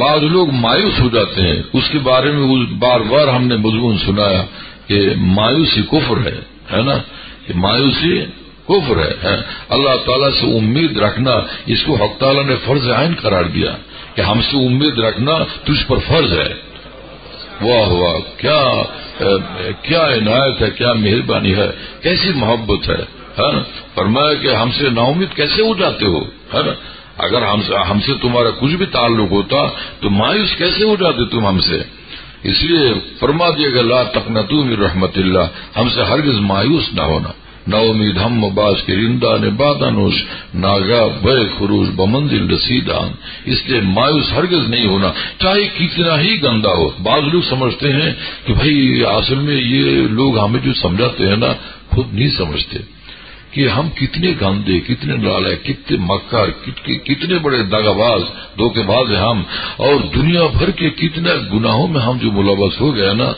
بعض لوگ مایوس ہو جاتے ہیں، اس کے بارے میں بار بار ہم نے مضمون سنایا کہ مایوسی کفر ہے نا، کہ مایوسی کفر ہے۔ اللہ تعالیٰ سے امید رکھنا، اس کو حق تعالیٰ نے فرض عین قرار دیا کہ ہم سے امید رکھنا تجھ پر فرض ہے۔ واہ واہ، کیا عنایت ہے، کیا مہربانی ہے، کیسی محبت ہے نا۔ فرمایا کہ ہم سے نا امید کیسے ہو جاتے ہو، ہے نا۔ اگر ہم سے تمہارا کچھ بھی تعلق ہوتا تو مایوس کیسے ہو جاتے تم ہم سے؟ اس لیے فرما دیا گیا لا تقنطوا من رحمت اللہ، ہم سے ہرگز مایوس نہ ہونا۔ نا امید ہم باز کے رندہ نے بادانوش ناگا بے خروش بمنزل رسیدان، اس لیے مایوس ہرگز نہیں ہونا چاہے کتنا ہی گندا ہو۔ بعض لوگ سمجھتے ہیں کہ بھائی اصل میں یہ لوگ ہمیں جو سمجھاتے ہیں نا خود نہیں سمجھتے کہ ہم کتنے گندے، کتنے نالائق، کتنے مکار، کتنے بڑے دغاباز، دھوکے باز ہیں ہم، اور دنیا بھر کے کتنے گناہوں میں ہم جو ملوث ہو گئے نا،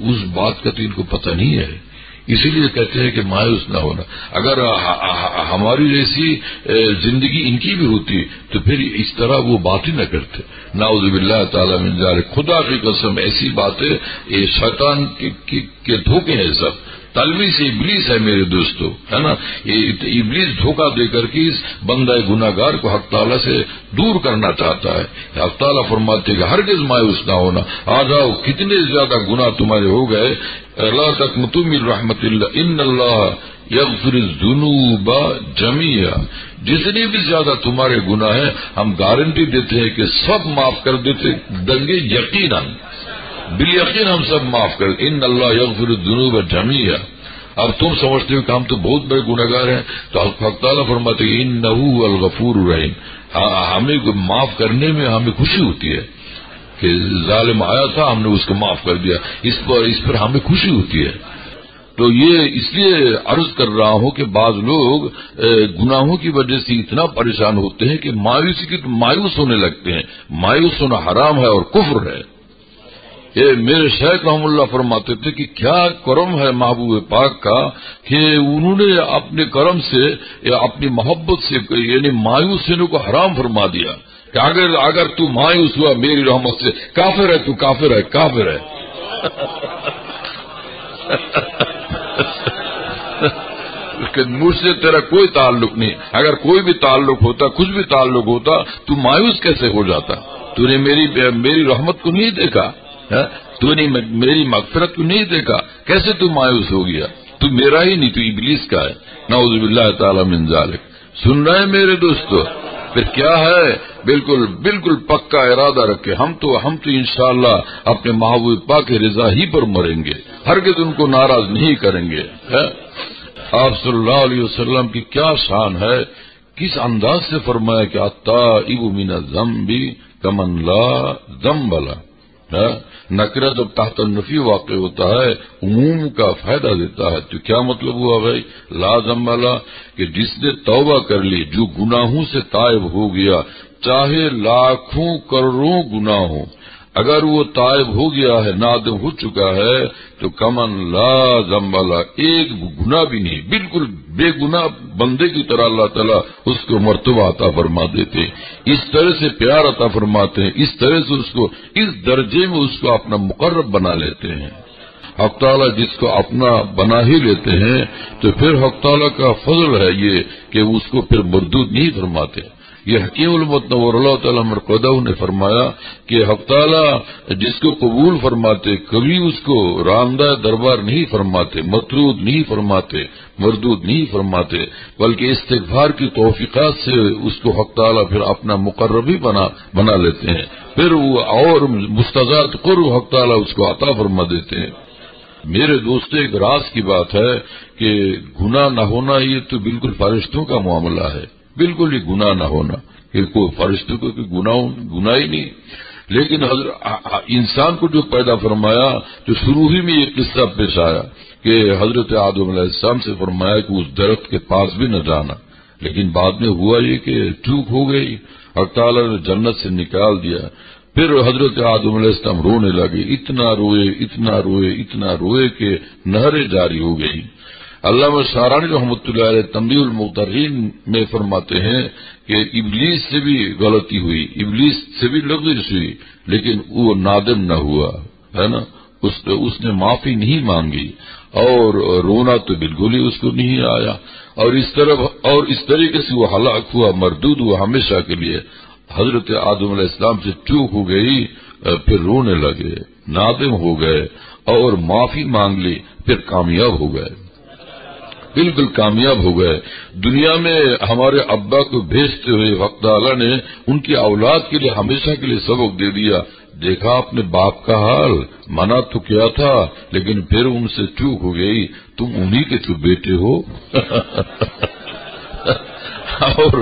اس بات کا تو ان کو پتہ نہیں ہے۔ اسی لیے کہتے ہیں کہ مایوس نہ ہونا۔ اگر ہماری جیسی زندگی ان کی بھی ہوتی تو پھر اس طرح وہ بات ہی نہ کرتے۔ نعوذ باللہ تعالی من ذلک، خدا کی قسم ایسی باتیں یہ شیطان کے دھوکے ہیں، سب تلوی سے ابلیس ہے میرے دوستو، ہے نا۔ یہ ابلیس دھوکہ دے کر کے اس بندہ گناہگار کو حق تعالیٰ سے دور کرنا چاہتا ہے۔ حق تعالیٰ فرماتے کہ ہرگز مایوس نہ ہونا، آ جاؤ کتنے زیادہ گناہ تمہارے ہو گئے، لا تقنطوا من رحمت اللہ ان اللہ یغفر الذنوب جميعا، جتنے بھی زیادہ تمہارے گناہ ہیں ہم گارنٹی دیتے ہیں کہ سب معاف کر دیتے دیں گے، یقیناً بالیقین ہم سب معاف کر، ان اللہ یغفر الذنوب جميعا۔ اب تم سمجھتے ہو کہ ہم تو بہت بڑے گناہگار ہیں، تو حق تعالیٰ فرماتے ہیں انہ هو الغفور الرحیم، ہمیں معاف کرنے میں ہمیں خوشی ہوتی ہے کہ ظالم آیا تھا ہم نے اس کو معاف کر دیا، اس پر ہمیں خوشی ہوتی ہے۔ تو یہ اس لیے عرض کر رہا ہوں کہ بعض لوگ گناہوں کی وجہ سے اتنا پریشان ہوتے ہیں کہ مایوس ہونے لگتے ہیں۔ مایوس ہونا حرام ہے اور کفر ہے۔ یہ میرے شیخ رحم اللہ فرماتے تھے کہ کیا کرم ہے محبوب پاک کا کہ انہوں نے اپنے کرم سے یا اپنی محبت سے یعنی مایوس ہونے کو حرام فرما دیا کہ اگر تو مایوس ہوا میری رحمت سے کافر ہے، تو کافر ہے، کافر ہے۔ مجھ سے تیرا کوئی تعلق نہیں، اگر کوئی بھی تعلق ہوتا، کچھ بھی تعلق ہوتا، تو مایوس کیسے ہو جاتا؟ تو نے میری رحمت کو نہیں دیکھا، تو نے میری مغفرت کو نہیں دیکھا، کیسے تو مایوس ہو گیا؟ تو میرا ہی نہیں، تو ابلیس کا ہے۔ نعوذ باللہ تعالی من ذالک۔ سن رہے ہیں میرے دوستو؟ پھر کیا ہے؟ بالکل پکا ارادہ رکھے، ہم تو انشاءاللہ اپنے محبوب پاک کی رضا ہی پر مریں گے، ہرگز ان کو ناراض نہیں کریں گے۔ آپ صلی اللہ علیہ وسلم کی کیا شان ہے، کس انداز سے فرمایا کہ التائب من الذنب کمن لا ذنب له۔ نکرہ جب تحت النفی واقع ہوتا ہے عموم کا فائدہ دیتا ہے، تو کیا مطلب ہوا بھائی لا ذنب له، کہ جس نے توبہ کر لی، جو گناہوں سے تائب ہو گیا، چاہے لاکھوں کروڑوں گناہ ہوں، اگر وہ تائب ہو گیا ہے، نادم ہو چکا ہے، تو کمن لا ذنب له، ایک گناہ بھی نہیں، بالکل بے گناہ بندے کی طرح اللہ تعالیٰ اس کو مرتبہ عطا فرما دیتے، اس طرح سے پیار عطا فرماتے ہیں، اس طرح سے اس کو اس درجے میں اس کو اپنا مقرب بنا لیتے ہیں۔ حق تعالیٰ جس کو اپنا بنا ہی لیتے ہیں تو پھر حق تعالیٰ کا فضل ہے یہ کہ اس کو پھر مردود نہیں فرماتے۔ یہ حکیم المتنور اللہ تعالیٰ مرقدہ نے فرمایا کہ حق تعالیٰ جس کو قبول فرماتے کبھی اس کو راندہ دربار نہیں فرماتے، مطرود نہیں فرماتے، مردود نہیں فرماتے، بلکہ استغفار کی توفیقات سے اس کو حق تعالیٰ پھر اپنا مقربی بنا لیتے ہیں، پھر وہ اور مستزاد قرب حق تعالیٰ اس کو عطا فرما دیتے ہیں۔ میرے دوستو ایک راز کی بات ہے کہ گناہ نہ ہونا یہ تو بالکل فرشتوں کا معاملہ ہے، بالکل ہی گناہ نہ ہونا، کہ کوئی فرشتوں کو گناہ ہی نہیں۔ لیکن انسان کو جو پیدا فرمایا تو شروع ہی میں یہ قصہ پیش آیا کہ حضرت آدم علیہ السلام سے فرمایا کہ اس درخت کے پاس بھی نہ جانا، لیکن بعد میں ہوا یہ کہ چوک ہو گئی، اور تعالیٰ نے جنت سے نکال دیا۔ پھر حضرت آدم علیہ السلام رونے لگے، اتنا روئے کہ نہریں جاری ہو گئی۔ علامہ شعرانی رحمۃ اللہ علیہ تنبیہ المغترین میں فرماتے ہیں کہ ابلیس سے بھی غلطی ہوئی، ابلیس سے بھی لغزش ہوئی، لیکن وہ نادم نہ ہوا، ہے نا، اس نے معافی نہیں مانگی، اور رونا تو بالکل ہی اس کو نہیں آیا، اور اس طریقے سے وہ ہلاک ہوا، مردود ہوا ہمیشہ کے لیے۔ حضرت آدم علیہ السلام سے چوک ہو گئی، پھر رونے لگے، نادم ہو گئے اور معافی مانگ لی، پھر کامیاب ہو گئے، بالکل کامیاب ہو گئے۔ دنیا میں ہمارے ابا کو بھیجتے ہوئے وقت تعالیٰ نے ان کی اولاد کے لیے ہمیشہ کے لیے سبق دے دیا، دیکھا اپنے باپ کا حال، منع تو کیا تھا لیکن پھر ان سے چوک ہو گئی، تم انہی کے تو بیٹے ہو۔ اور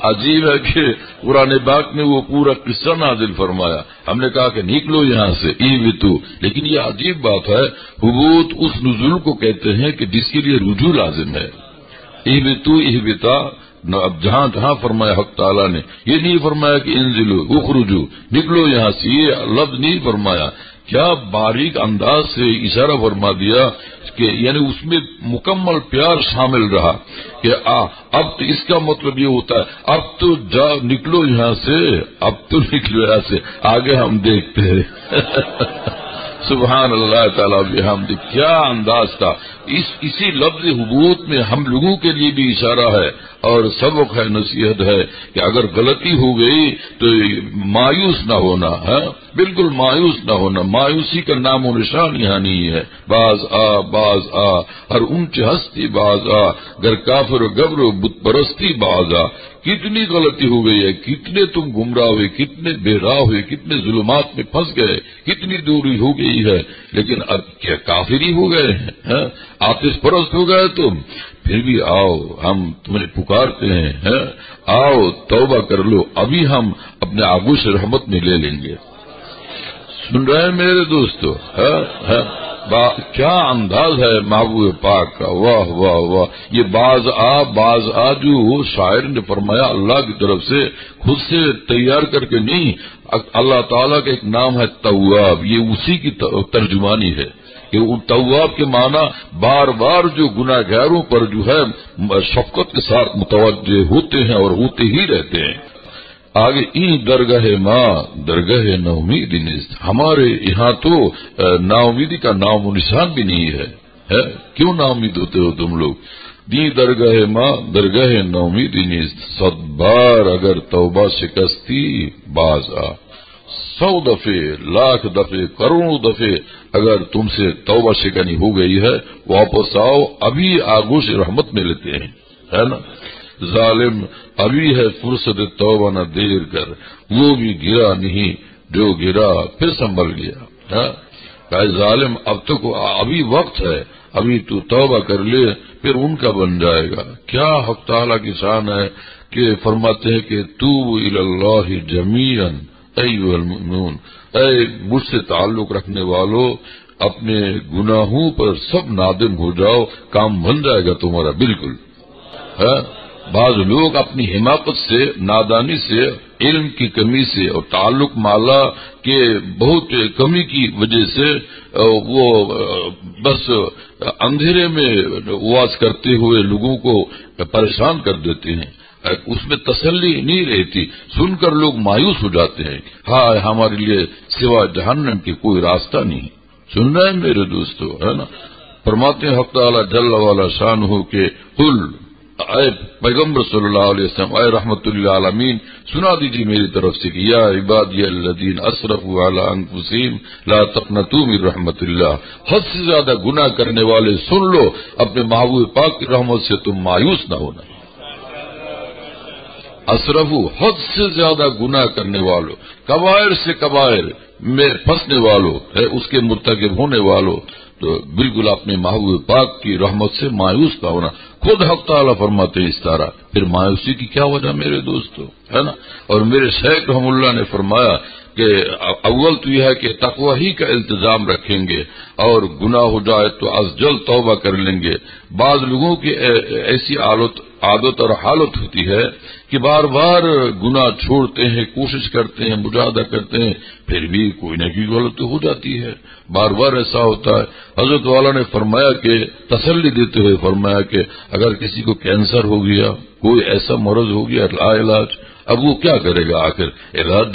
عجیب ہے کہ قرآن پاک نے وہ پورا قصہ نازل فرمایا، ہم نے کہا کہ نکلو یہاں سے ایوتو، لیکن یہ عجیب بات ہے، حبوط اس نزول کو کہتے ہیں کہ جس کے لیے رجوع لازم ہے۔ ایوتو اہبتا، اب جہاں فرمایا حق تعالیٰ نے، یہ نہیں فرمایا کہ انزلو اخرجو، نکلو یہاں سے، یہ لفظ نہیں فرمایا۔ کیا باریک انداز سے اشارہ فرما دیا کہ یعنی اس میں مکمل پیار شامل رہا کہ اب تو اس کا مطلب یہ ہوتا ہے اب تو نکلو یہاں سے، اب تو نکلو یہاں سے، آگے ہم دیکھتے ہیں۔ سبحان اللہ تعالیٰ بحمد، کیا انداز تھا۔ اسی لفظ حبوط میں ہم لوگوں کے لیے بھی اشارہ ہے اور سبق ہے، نصیحت ہے کہ اگر غلطی ہو گئی تو مایوس نہ ہونا ہے، بالکل مایوس نہ ہونا، مایوسی کا نام و نشان یہاں نہیں ہے۔ باز آ ہر اونچ ہستی باز آ، گر کافر و گبر و بت پرستی باز آ۔ کتنی غلطی ہو گئی ہے، کتنے تم گمراہ ہوئے، کتنے بے راہ ہوئے، کتنے ظلمات میں پھنس گئے، کتنی دوری ہو گئی ہے، لیکن اب کیا کافر ہی ہو گئے ہیں، آتش پرست ہو گئے تم، پھر بھی آؤ ہم تمہیں پکارتے ہیں، آؤ توبہ کر لو، ابھی ہم اپنے آغوش رحمت میں لے لیں گے۔ سن رہے ہیں میرے دوستو؟ کیا انداز ہے محبوب پاک کا، واہ واہ واہ۔ یہ باز آ جو شاعر نے فرمایا اللہ کی طرف سے، خود سے تیار کر کے نہیں، اللہ تعالیٰ کا ایک نام ہے تواب، یہ اسی کی ترجمانی ہے کہ تواب کے معنی بار بار جو گناہ گاروں پر جو ہے شفقت کے ساتھ متوجہ ہوتے ہیں اور ہوتے ہی رہتے ہیں۔ آگے درگاہ ماں درگاہ ناامیدی نیست، ہمارے یہاں تو ناامیدی کا نام و نشان بھی نہیں ہے، کیوں ناامید ہوتے ہو تم لوگ؟ درگاہ ماں درگاہ ناامیدی نیست، 100 بار اگر توبہ شکستی باز آ، 100 دفعے، لاکھ دفعے، کروڑوں دفعے اگر تم سے توبہ شکنی ہو گئی ہے، واپس آؤ، ابھی آغوش رحمت میں لیتے ہیں، ہے نا۔ ظالم ابھی ہے فرصت توبہ نہ دیر کر، وہ بھی گرا نہیں جو گرا پھر سنبھل گیا۔ کہ ظالم اب تک ابھی وقت ہے، ابھی تو توبہ کر لے پھر ان کا بن جائے گا۔ کیا حق تعالیٰ کی شان ہے کہ فرماتے ہیں کہ توبوا الی اللہ جمیعا ایھا المؤمنون، اے مجھ سے تعلق رکھنے والو اپنے گناہوں پر سب نادم ہو جاؤ، کام بن جائے گا تمہارا بالکل۔ بعض لوگ اپنی حماقت سے، نادانی سے، علم کی کمی سے اور تعلق مالا کے بہت کمی کی وجہ سے وہ بس اندھیرے میں واز کرتے ہوئے لوگوں کو پریشان کر دیتے ہیں، اس میں تسلی نہیں رہتی، سن کر لوگ مایوس ہو جاتے ہیں، ہائے ہمارے لیے سوا جہنم کے کوئی راستہ نہیں۔ سن رہے ہیں میرے دوستو، ہے نا۔ فرماتے ہیں حق تعالی جل والا شان ہو کہ قل، اے پیغمبر صلی اللہ علیہ وسلم، اے رحمت للعالمین، سنا دیجیے میری طرف سے کہ یا عبادی الذین اسرفوا علی انفسہم لا تقنطوا من رحمت اللہ، حد سے زیادہ گناہ کرنے والے سن لو، اپنے محبوب پاک کی رحمت سے تم مایوس نہ ہونا۔ اسرفو، حد سے زیادہ گناہ کرنے والوں، کبائر سے کبائر میں پھنسنے والوں، اس کے مرتکب ہونے والوں، تو بالکل اپنے محبوب پاک کی رحمت سے مایوس نہ ہونا۔ خود حق تعالیٰ فرماتے ہیں اس طرح، پھر مایوسی کی کیا وجہ میرے دوستو، ہے نا۔ اور میرے شیخ رحم اللہ نے فرمایا کہ اول تو یہ ہے کہ تقوی ہی کا التزام رکھیں گے، اور گناہ ہو جائے تو از جلد توبہ کر لیں گے۔ بعض لوگوں کی ایسی عادت اور حالت ہوتی ہے کہ بار بار گناہ چھوڑتے ہیں، کوشش کرتے ہیں، مجاہدہ کرتے ہیں، پھر بھی کوئی نہ کوئی غلطی ہو جاتی ہے، بار بار ایسا ہوتا ہے۔ حضرت والا نے فرمایا کہ تسلی دیتے ہوئے فرمایا کہ اگر کسی کو کینسر ہو گیا، کوئی ایسا مرض ہو گیا لا علاج، اب وہ کیا کرے گا؟ آخر علاج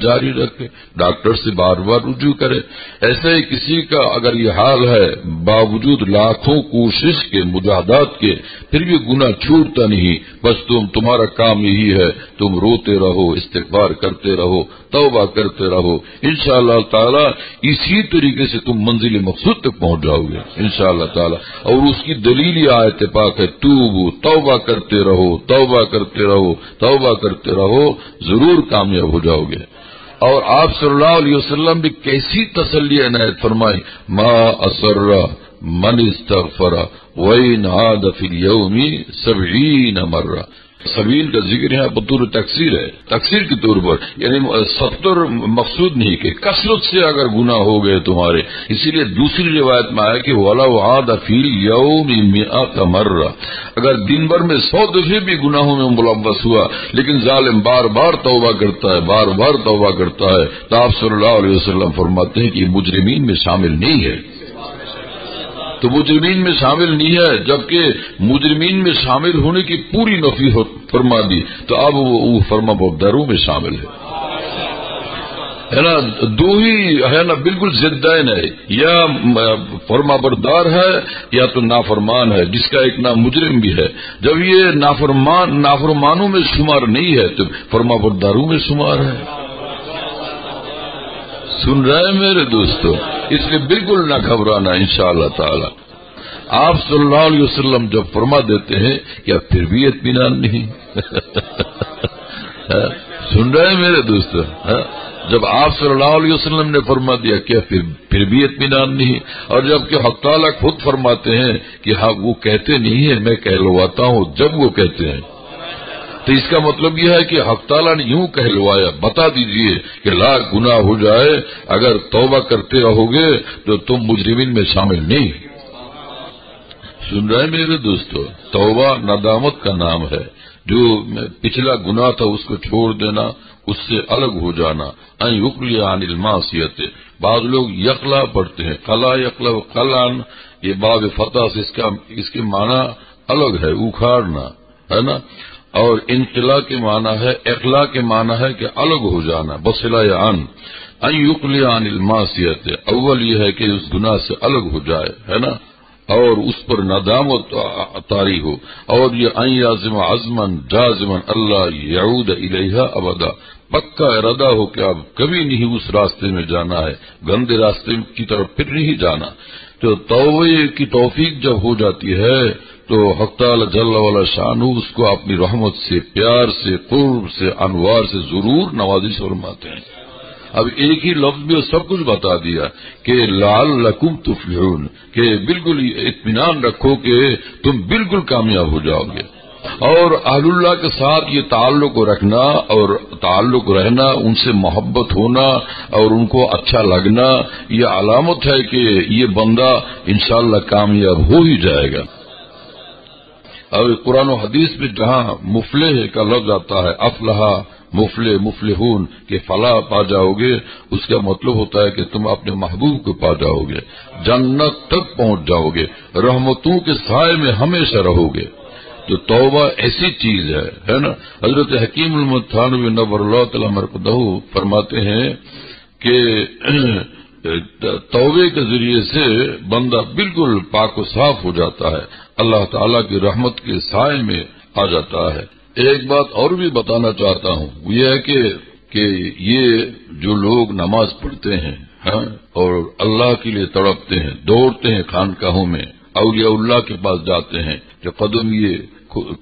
جاری رکھے، ڈاکٹر سے بار بار رجوع کرے۔ ایسے ہی کسی کا اگر یہ حال ہے، باوجود لاکھوں کوشش کے، مجاہدات کے، پھر بھی گناہ چھوٹتا نہیں، بس تمہارا کام یہی ہے، تم روتے رہو، استغفار کرتے رہو، توبہ کرتے رہو، انشاءاللہ تعالی اسی طریقے سے تم منزل مقصود تک پہنچ جاؤ گے انشاءاللہ تعالی۔ اور اس کی دلیل یہ آیت پاک ہے، توبو، توبہ کرتے رہو، توبہ کرتے رہو، ضرور کامیاب ہو جاؤ گے۔ اور آپ صلی اللہ علیہ وسلم بھی کیسی تسلی عنایت فرمائی، ما اسر من استغفر وإن عاد في اليوم 70 مرة۔ 70 کا ذکر ہے بطور تکثیر کے طور پر، یعنی 70 مقصود نہیں کہ کثرت سے اگر گناہ ہو گئے تمہارے، اسی لیے دوسری روایت میں آیا کہ وَلَوْ عَادَ فِي الْيَوْمِ 100 مرة، اگر دن بھر میں 100 دفعے بھی گناہوں میں ملوث ہوا لیکن ظالم بار بار توبہ کرتا ہے، تو آپ صلی اللہ علیہ وسلم فرماتے ہیں کہ یہ مجرمین میں شامل نہیں ہے۔ تو مجرمین میں شامل نہیں ہے، جبکہ مجرمین میں شامل ہونے کی پوری نفی فرما دی، تو اب وہ فرما برداروں میں شامل ہے نا۔ دو ہی ہے نا، بالکل ضدین ہے، یا فرما بردار ہے یا تو نافرمان ہے، جس کا ایک نام مجرم بھی ہے۔ جب یہ نافرمانوں میں شمار نہیں ہے تو فرما برداروں میں شمار ہے۔ سن رہے ہیں میرے دوستو؟ اس لیے بالکل نہ گھبرانا انشاءاللہ تعالی۔ آپ صلی اللہ علیہ وسلم جب فرما دیتے ہیں کیا پھر بھی اطمینان نہیں؟ سن رہے ہیں میرے دوستو؟ جب آپ صلی اللہ علیہ وسلم نے فرما دیا کیا پھر بھی اطمینان نہیں؟ اور جب کہ حق تعالیٰ خود فرماتے ہیں کہ ہاں وہ کہتے نہیں ہیں، میں کہلواتا ہوں جب وہ کہتے ہیں، تو اس کا مطلب یہ ہے کہ حق تعالیٰ نے یوں کہلوایا، بتا دیجئے کہ لاکھ گناہ ہو جائے اگر توبہ کرتے رہو گے تو تم مجرمین میں شامل نہیں۔ سن رہے میرے دوستو؟ توبہ ندامت کا نام ہے، جو پچھلا گناہ تھا اس کو چھوڑ دینا، اس سے الگ ہو جانا۔ ان یقلی عن المعصیت، بعض لوگ یقلا پڑھتے ہیں، قلا یقلا قلعن، یہ باب فتح سے اس کے معنی الگ ہے، اکھاڑنا ہے نا، اور انقلا کے معنی ہے، اقلا کے معنی ہے کہ الگ ہو جانا، بصلہ عن ان یقلی عن المعصیت، اول یہ ہے کہ اس گناہ سے الگ ہو جائے ہے نا، اور اس پر ندامت طاری ہو، اور یہ ان یعزم عزما جازما اللہ یعود الیہا ابدا، پکا ارادہ ہو کہ اب کبھی نہیں اس راستے میں جانا ہے، گندے راستے کی طرف پھر نہیں جانا۔ تو توبہ کی توفیق جب ہو جاتی ہے تو حق تعالی جل وعلا شانہ اس کو اپنی رحمت سے، پیار سے، قرب سے، انوار سے ضرور نوازش فرماتے ہیں۔ اب ایک ہی لفظ میں سب کچھ بتا دیا کہ لعلکم تفلحون، کہ بالکل اطمینان رکھو کہ تم بالکل کامیاب ہو جاؤ گے۔ اور اہل اللہ کے ساتھ یہ تعلق رکھنا اور تعلق رہنا، ان سے محبت ہونا اور ان کو اچھا لگنا، یہ علامت ہے کہ یہ بندہ انشاءاللہ کامیاب ہو ہی جائے گا۔ اور قرآن و حدیث میں جہاں مفلح کا لفظ آتا ہے، افلح مفلح مفلحون، کہ فلاح پا جاؤ گے، اس کا مطلب ہوتا ہے کہ تم اپنے محبوب کو پا جاؤ گے، جنت تک پہنچ جاؤ گے، رحمتوں کے سائے میں ہمیشہ رہو گے۔ تو توبہ ایسی چیز ہے نا۔ حضرت حکیم المتحانوی نور اللہ تعالی مرقدہ فرماتے ہیں کہ توبے کے ذریعے سے بندہ بالکل پاک و صاف ہو جاتا ہے، اللہ تعالیٰ کی رحمت کے سائے میں آ جاتا ہے۔ ایک بات اور بھی بتانا چاہتا ہوں، یہ ہے کہ یہ جو لوگ نماز پڑھتے ہیں اور اللہ کے لیے تڑپتے ہیں، دوڑتے ہیں خانقاہوں میں، اولیاء اللہ کے پاس جاتے ہیں، جو قدم یہ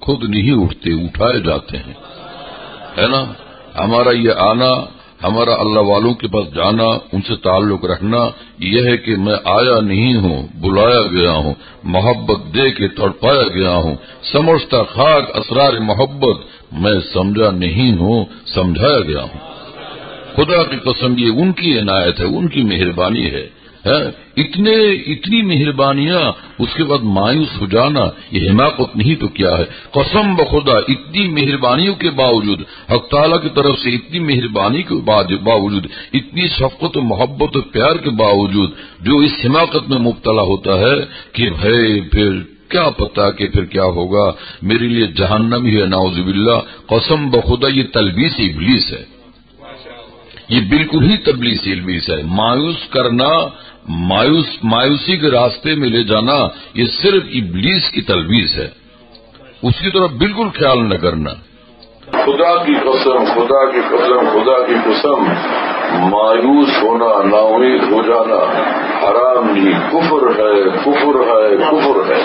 خود نہیں اٹھتے، اٹھائے جاتے ہیں، ہے نا۔ ہمارا یہ آنا، ہمارا اللہ والوں کے پاس جانا، ان سے تعلق رکھنا، یہ ہے کہ میں آیا نہیں ہوں، بلایا گیا ہوں، محبت دے کے تڑپایا گیا ہوں، سمجھتا خاک اسرار محبت، میں سمجھا نہیں ہوں، سمجھایا گیا ہوں۔ خدا کی قسم یہ ان کی عنایت ہے، ان کی مہربانی ہے اتنی مہربانیاں، اس کے بعد مایوس ہو جانا، یہ حماقت نہیں تو کیا ہے؟ قسم بخدا اتنی مہربانیوں کے باوجود، حق تعالیٰ کی طرف سے اتنی مہربانی کے باوجود، اتنی شفقت و محبت و پیار کے باوجود جو اس حماقت میں مبتلا ہوتا ہے کہ بھائی پھر کیا پتا کہ پھر کیا ہوگا، میرے لیے جہنم ہی ہے، نعوذ باللہ، قسم بخدا یہ تلبیس ابلیس ہے، یہ بالکل ہی تلبیس ابلیس ہے۔ مایوس کرنا، مایوسی کے راستے میں لے جانا، یہ صرف ابلیس کی تلبیس ہے، اس کی طرف بالکل خیال نہ کرنا۔ خدا کی قسم، خدا کی قسم، خدا کی قسم، مایوس ہونا، نا امید ہو جانا حرام نہیں، کفر ہے، کفر ہے، کفر ہے۔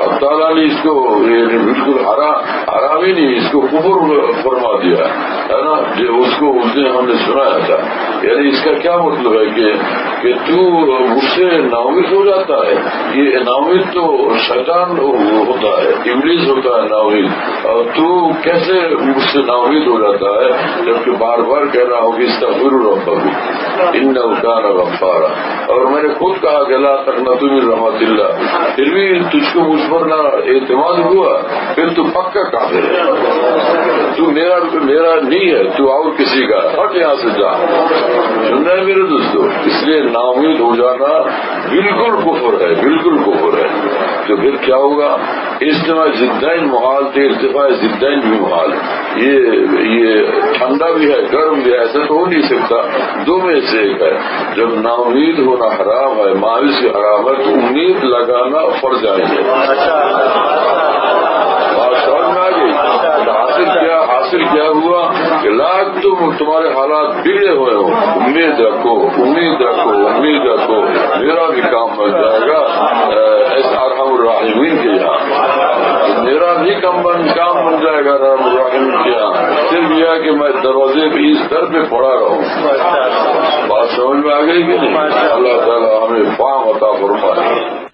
اب تعالیٰ نے اس کو بالکل حرام ہی نہیں، اس کو کفر فرما دیا ہے نا، جو اس کو اس نے ہم نے سنایا تھا۔ یعنی اس کا کیا مطلب ہے کہ تو مجھ سے نا امید ہو جاتا ہے، یہ نا امید تو شیطان ہوتا ہے، ابلیس ہوتا ہے نا امید، اور تو کیسے مجھ سے نا امید ہو جاتا ہے جبکہ بار بار کہہ رہا ہوں کہ استغفروا ربکم انہ کان غفارا، اور میں نے خود کہا کہ لا تقنطوا من رحمت اللہ، پھر بھی تجھ کو مجھ پر نہ اعتماد ہوا، پھر تو پکا کافر ہے، تو میرا نہیں ہے، تو اور کسی کا، ہٹ یہاں سے جا۔ سن رہے ہیں میرے دوستو؟ اس لیے نا امید ہو جانا بالکل کفر ہے، بالکل کفر ہے۔ تو پھر کیا ہوگا؟ اجتماع ضدین محال تھے، ارتفاع ضدین بھی محال ہے، یہ ٹھنڈا بھی ہے، گرم بھی ہے، ایسا تو ہو نہیں سکتا، دو میں سے ایک ہے۔ جب نا امید ہونا حرام ہے، مایوسی حرام ہے، تو امید لگانا فرض ہے۔ بات سمجھ میں آ گئی؟ حاصل کیا ہوا کہ لاکھ تمہارے حالات بگڑے ہوئے ہو، امید رکھو، امید رکھو، امید رکھو، میرا بھی کام بن جائے گا ارحم الراحمین کے یہاں، میرا بھی کام بن جائے گا ارحم الراحمین کے یہاں، صرف یہ کہ میں دروازے پہ اس در پہ پڑا رہوں۔ بات سمجھ میں آ گئی کہ نہیں؟ اللہ تعالیٰ ہمیں فہم عطا فرمائے۔